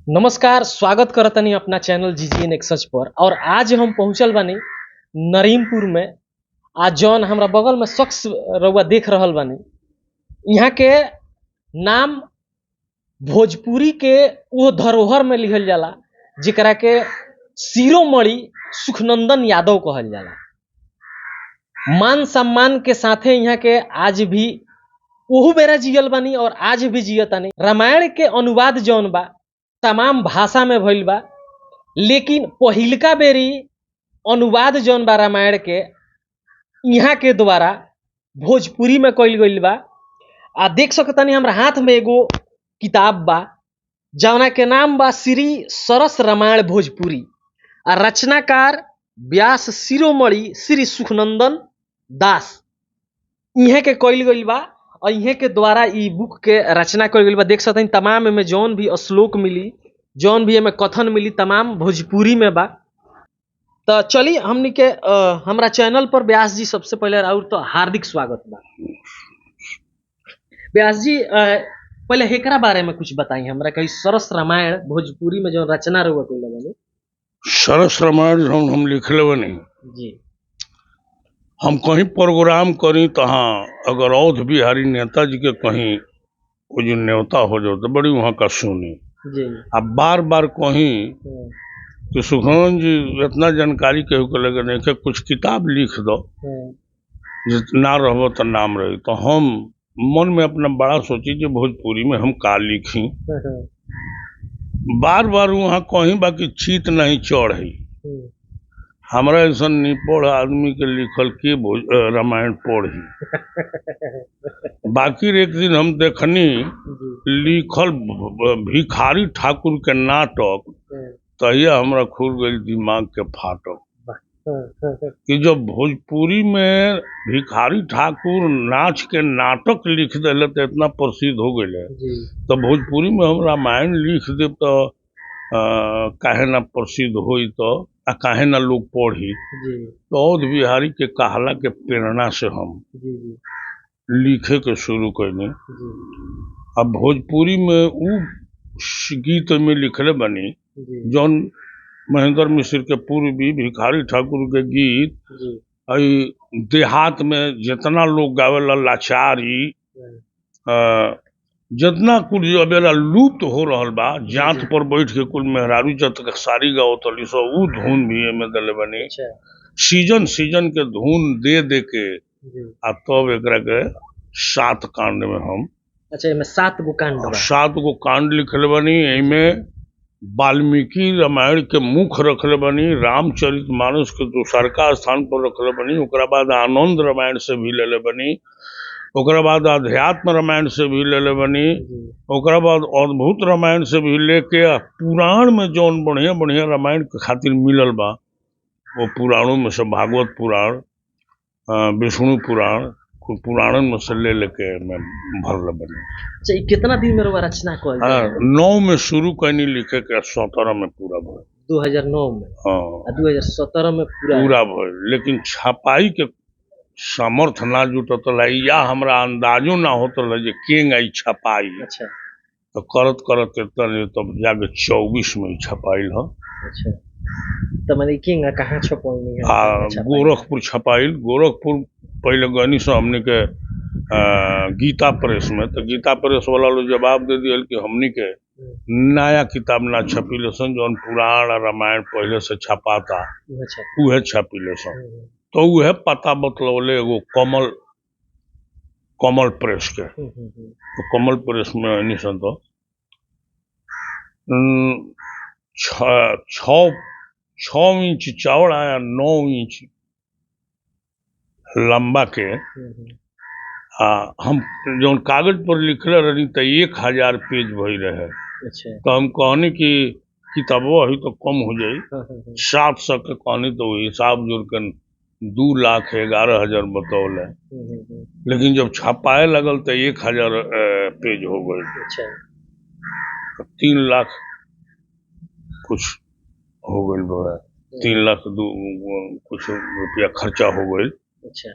नमस्कार, स्वागत करतनी अपना चैनल जीजीएन एक्सच पर। और आज हम पहुंचल बानी नरीमपुर में। आज जौन हमरा बगल में शख्स रउआ देख रहल बानी, यहाँ के नाम भोजपुरी के वो धरोहर में लिखल जाला जेकरा के शिरोमणि सुखनंदन यादव कहल जाला। मान सम्मान के साथे यहाँ के आज भी ओहू बेरा जियल बानी और आज भी जियतानी। रामायण के अनुवाद जौन बा तमाम भाषा में भइल बा, लेकिन पहिलका बेरी अनुवाद जौन बा रामायण के यहाँ के द्वारा भोजपुरी में कइल गइल बा। आ देख सकतानी हमरा हाथ में एगो किताब बा जौना के नाम बा श्री सरस रामायण भोजपुरी। आ रचनाकार व्यास शिरोमणि श्री सुखनंदन दास इहे के कइल गइल बा और इहे के द्वारा ई बुक के रचना कइल गइल बा। देख सकते तमाम में जौन भी श्लोक मिली, जौन भी एमे कथन मिली, तमाम भोजपुरी में बा। तो चली हमनी के हमरा चैनल पर व्यास जी सबसे पहले राउर तो हार्दिक स्वागत बा। व्यास जी पहले एकरा बारे में कुछ बताई हमरा कि सरस रामायण भोजपुरी में जो रचना रहुआ कइले बानी। सरस रामायण हम लिखले बनी जी। हम कहीं प्रोग्राम करी तहाँ अगर औध बिहारी नेताजी के कहीं वो जो न्योता हो जाओ तो बड़ी वहाँ का सुनी। जी। अब बार बार कहीं कि सुखनंदन जी इतना जानकारी केहू के लगे नहीं कि कुछ किताब लिख दो, ना रहो तो नाम रही। तो हम मन में अपना बड़ा सोची कि भोजपुरी में हम का लिखी। बार बार वहाँ कहीं बाकी चीत नहीं चढ़ी। हमरा ऐसा निपढ़ आदमी के लिखल के रामायण पढ़ी। बाकी एक दिन हम देखनी लिखल भिखारी ठाकुर के नाटक, तहिया हमरा खुल गई दिमाग के फाटक कि जब भोजपुरी में भिखारी ठाकुर नाच के नाटक लिख दिले तो इतना प्रसिद्ध हो गए, तो भोजपुरी में हम रामायण लिख दे तो काहे ना प्रसिद्ध होई, तो काहे ना लोग पढ़ी। तो औध बिहारी के कहला के प्रेरणा से हम लिखे के शुरू कैनी। अब भोजपुरी में उ गीत में लिखले बनी जौन महेंद्र मिश्र के पूर्वी भिखारी ठाकुर के गीत देहात में जितना लोग गावेला लाचारी जितना कुल अबेला लुप्त हो रहल बा, जात पर बैठ के कुल मेहरारू जत के सारी गाओ तली सो उ धुन भी एमे दले बनी। सीजन सीजन के धुन दे दे के आ तब एकरा के 7 कांड में हम एमे 7 गो कांड बा। 7 गो कांड लिखले बनी। एमे वाल्मीकि रामायण के मुख्य रखले बनी, रामचरितमानस के दूसरका स्थान पर रखले बनी, ओकरा बाद आनंद रामायण से भी लेले बनी, ओकरा बाद अध्यात्म रामायण से भी लेले बनी, ओकरा बाद अद्भुत रामायण से भी लेके पुराण में जौन बढ़िया बढ़िया रामायण के खातिर मिलल बा वो पुराणों में से भागवत पुराण, विष्णु पुराण, पुराणन में से ले लेके मैं भरल बनी। अच्छा, कितना दिन में रचना कइल? 9 में शुरू कैनी लिखे के 17 में पूरा भइल। 2009 में? हाँ। 2017 में पूरा भइल, लेकिन छपाई के सामर्थ्य ना जुटत या हमरा अंदाजो ना होत जे केंग आई छपाई। अच्छा। तो करत करत तब तो जाके 24 में छपाइल ह। अच्छा, तो माने केंग कहाँ छपाई है? गोरखपुर छपाइल। गोरखपुर पहले गनी से हमने के गीता प्रेस में, तो गीता प्रेस वाला लोग जवाब दे दिया कि हमने के नया किताब ना छपीले सन, जौन पुराण रामायण पहले से छपाता उहे छपीले सन। तो वह पता बतलौले एगो कमल प्रेस के। तो कमल प्रेस में निशन तो 6 इंच चौड़ा या 9 इंच लंबा के हम जौन कागज पर लिखले रही तो 1000 पेज भई रहे। अच्छा। तो हम कहनी कि किताबो अभी तो कम हो जाई, 700 के कहनी तो हिसाब जोड़ के 2,11,000 बतौले, लेकिन जब छपाए लगल तो 1000 पेज हो गए। अच्छा। तो 3 लाख कुछ हो गई, 3 लाख कुछ रुपया खर्चा हो गई। अच्छा।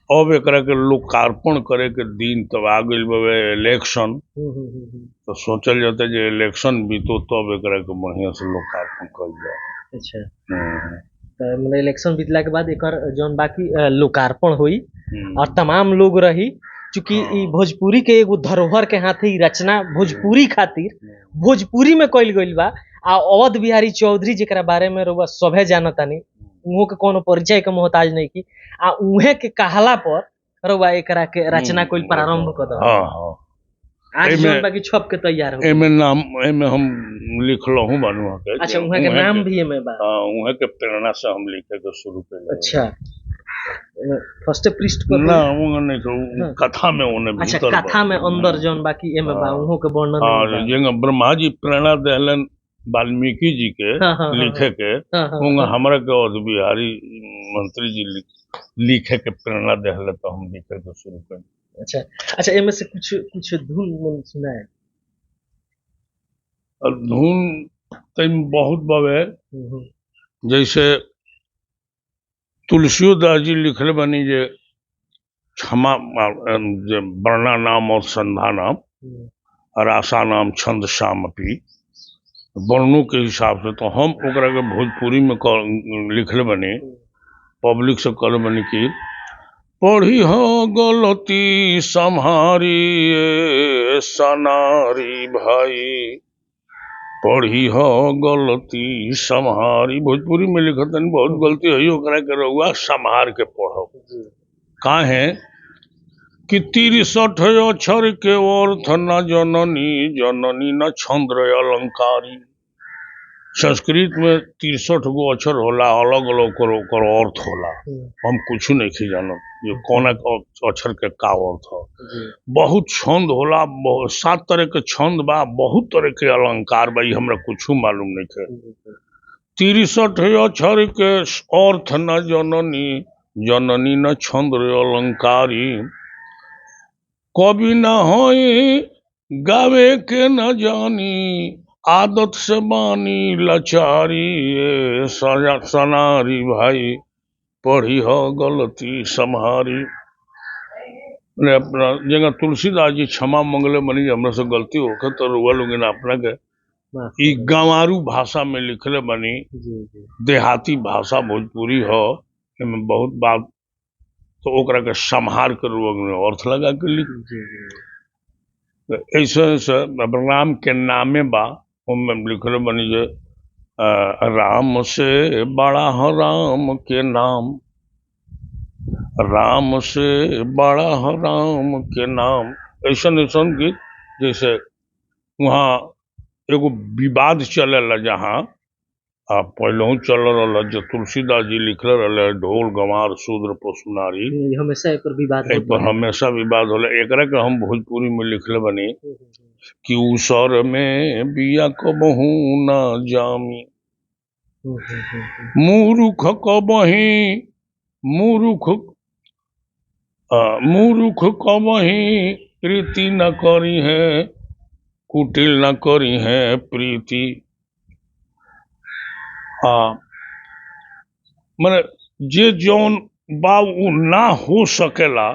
अब एकरा के लोकार्पण करे के दिन तब आ गइल बावे इलेक्शन। तो सोचल जाता जे इलेक्शन बीतो तब एकरा के बढ़िया से लोकार्पण कइल जाए। अच्छा, हम्म, तो मतलब इलेक्शन बीतला के बाद एकर जौन बाकी लोकार्पण हुई हम्म, और तमाम लोग रही, चूंकि हाँ। ई भोजपुरी के एगो धरोहर के हाथे ई रचना भोजपुरी खातिर भोजपुरी में कइल गइल बा। आ अवध बिहारी चौधरी जेकरा बारे में रउआ सभे जानतानी, उहो के कोनो परिचय के मोहताज नहीं की, आ उहे के कहला पर रउआ एकरा के रचना कइल प्रारंभ कर दो। हाँ हाँ आज एमे- जौन बाकी छप के तैयार हो गइल। एमे नाम एमे हम लिखलहूँ बानू के अच्छा, उहे के नाम भी एमे बा। हाँ उहे के प्रेरणा से हम लिखे के शुरू कइले। अच्छा, फर्स्ट पृष्ठ पर ना हुई। वो नहीं तो हाँ। कथा में ओने अच्छा, भीतर बा। कथा में अंदर जौन बाकी एमे बा, हाँ। उहो के वर्णन हाँ एमे बा। जेंगा ब्रह्मा जी प्रेरणा देहलन वाल्मीकि जी के हाँ, हाँ, हाँ, लिखे के, हाँ, हाँ, उंगा हाँ। हमरा के अवध बिहारी मंत्री जी लिखे के प्रेरणा देहले तो हम लिखे के शुरू कर। अच्छा अच्छा, एमे से कुछ कुछ धुन मन सुनाए। और धुन तइम बहुत बावे, जैसे तुलसीदास जी लिखले बनी जे क्षमा जे वर्णा नाम और संधा नाम रासा नाम छंद शामपी वर्णों के हिसाब से, तो हम ओकरा के भोजपुरी में लिखले बनी, पब्लिक से कल बनी कि पढ़ी हो गलती सम्हारी ए सनारी भाई, पढ़ी हो गलती सम्हारी। भोजपुरी में लिखत नहीं बहुत गलती है, ओकरा के रउआ संभार के पढ़ो। काहे कि 63 अक्षर के अर्थ न जननी, जननी न छंद्र अलंकारी। संस्कृत में 63 गो अक्षर होला, अलग अलग ओकर अर्थ होला। हम कुछ नहीं जानत ये कौन अक्षर के का अर्थ हो। बहुत छंद होला, 7 तरह के छंद बा, बहुत तरह के अलंकार बा, ये हमरा कुछ मालूम नहीं है। 63 अक्षर के अर्थ न जननी, जननी न छंद्र अलंकारी। कवि न होई गावे के न जानी, आदत से बानी लाचारी ए सनारी भाई, पढ़ी हो गलती सम्हारी। अपना जगह तुलसीदास जी क्षमा मंगले मनी हमरा से गलती होकर तो रुआ लोग अपना के ई गंवारू भाषा में लिखले बनी, देहाती भाषा भोजपुरी हो, एमे बहुत बात तो ओकरा के संहार के रूप में अर्थ लगा के लिख। ऐसे ऐसे राम के नामे बा, हम लिखले बनी जे राम से बड़ा हो राम के नाम, राम से बड़ा हो राम के नाम। ऐसा ऐसा गीत जैसे वहाँ एगो विवाद चलेला, जहाँ पहले चल रहा जो तुलसीदास जी लिखले रहे ढोल गंवार शूद्र पशु नारी, हमेशा एकर विवाद एक पर हमेशा विवाद होला। एकरा के हम भोजपुरी में लिखले बनी कि उसर में बिया कबहू न जामी, मूर्ख कबही मूर्ख कबही प्रीति न करी है, कुटिल न करी है प्रीति। माने जे जौन बा उ ना हो सकेला,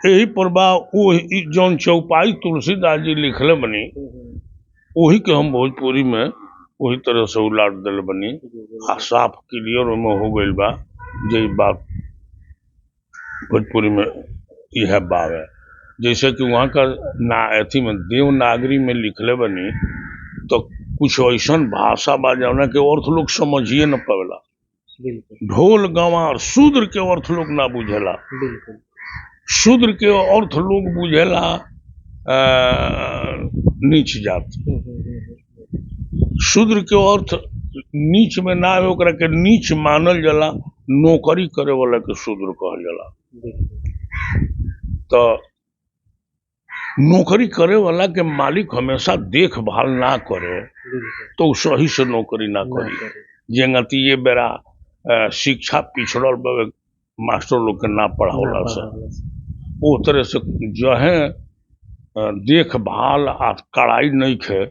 यही पर बा वो जौन चौपाई तुलसीदास जी लिखले बनी, वही के हम भोजपुरी में वही तरह से उलाट दिल बनी। साफ क्लियर में हो गई बा जे बात भोजपुरी में यह बात है। जैसे कि वहाँ का अथी में देवनागरी में लिखले बनी, तो कुछ ऐसा भाषा बा जौना के अर्थ लोग समझिए न पावेला। ढोल गंवार शूद्र के अर्थ लोग ना बुझेला, शूद्र के अर्थ लोग बुझेला नीच जात। शूद्र के अर्थ नीच में ना है, ओकरा के नीच मानल जाला, नौकरी करे वाला के शूद्र कहल जाला। तो नौकरी करे वाला के मालिक हमेशा देखभाल ना करे तो सही से नौकरी ना करी। जेंगती ये बेरा शिक्षा पिछड़ल मास्टर लोग के ना पढ़ावला से, वो तरह से जो है देखभाल आ कड़ाई नहीं खे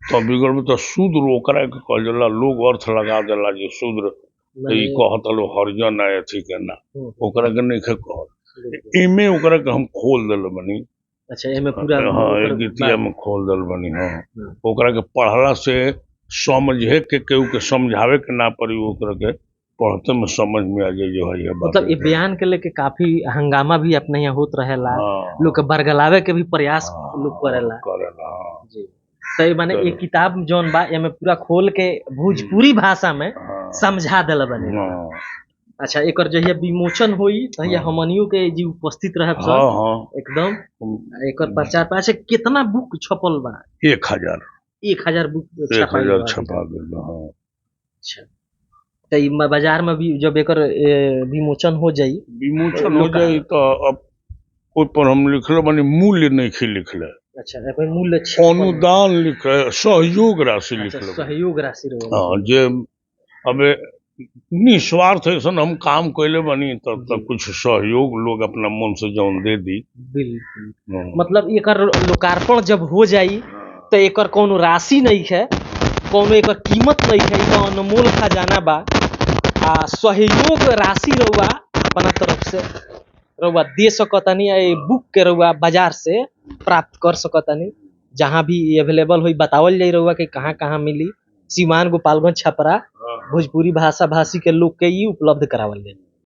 तो बिगड़ में तो शूद्र ओकरा के कहल जाला। लोग अर्थ लगा देला जे शूद्र तो ई कहत लो हरिजन है अथी के ना ओकरा के नहीं कहत एमे ओकरा के हम खोल दिल बनी। अच्छा एमे पूरा हाँ एक गीतिया में खोल दिल बनी। हाँ ओकरा के पढ़ला से समझे के केहू के समझावे के ना पड़ी ओकरा के पढ़ते में समझ में आ जाए जो है ये बात। मतलब ये बयान के लेके काफी हंगामा भी अपने यहाँ होत रहेला। हाँ। लोग के बरगलावे के भी प्रयास लोग करेला जी। तो ये माने ये किताब जौन बा एमे पूरा खोल के भोजपुरी भाषा में समझा दिल बने। अच्छा एकर जहिया विमोचन होई तहिया हमनियों के जी उपस्थित रहे सब एकदम एकर प्रचार पाछे कितना बुक छपल बा? 1000 बुक छपा गइल। हाँ अच्छा तो ई बाजार में भी जब एकर विमोचन हो जाई तो अब कोई पर हम लिखले बानी मूल्य नहीं लिखले। अच्छा कोई मूल्य अनुदान लिखे सहयोग राशि लिखले। सहयोग राशि रहे। हाँ जे अबे निस्वार्थ ऐसा हम काम कैले बनी तब तक कुछ सहयोग लोग अपना मन से जौन दे दी। बिल्कुल मतलब एकर लोकार्पण जब हो जाई तो एकर कोनो राशि नहीं है कोनो एकर कीमत नहीं है तो अनमोल खजाना बा। आ सहयोग राशि रउआ अपना तरफ से रउआ दे सकतानी। ये बुक के रउआ बाजार से प्राप्त कर सकतानी जहाँ भी अवेलेबल हुई बतावल जाई रउआ कि कहाँ कहाँ मिली। सीवान गोपालगंज छपरा भोजपुरी भाषा भाषी के लोग के ही उपलब्ध करावल जाए।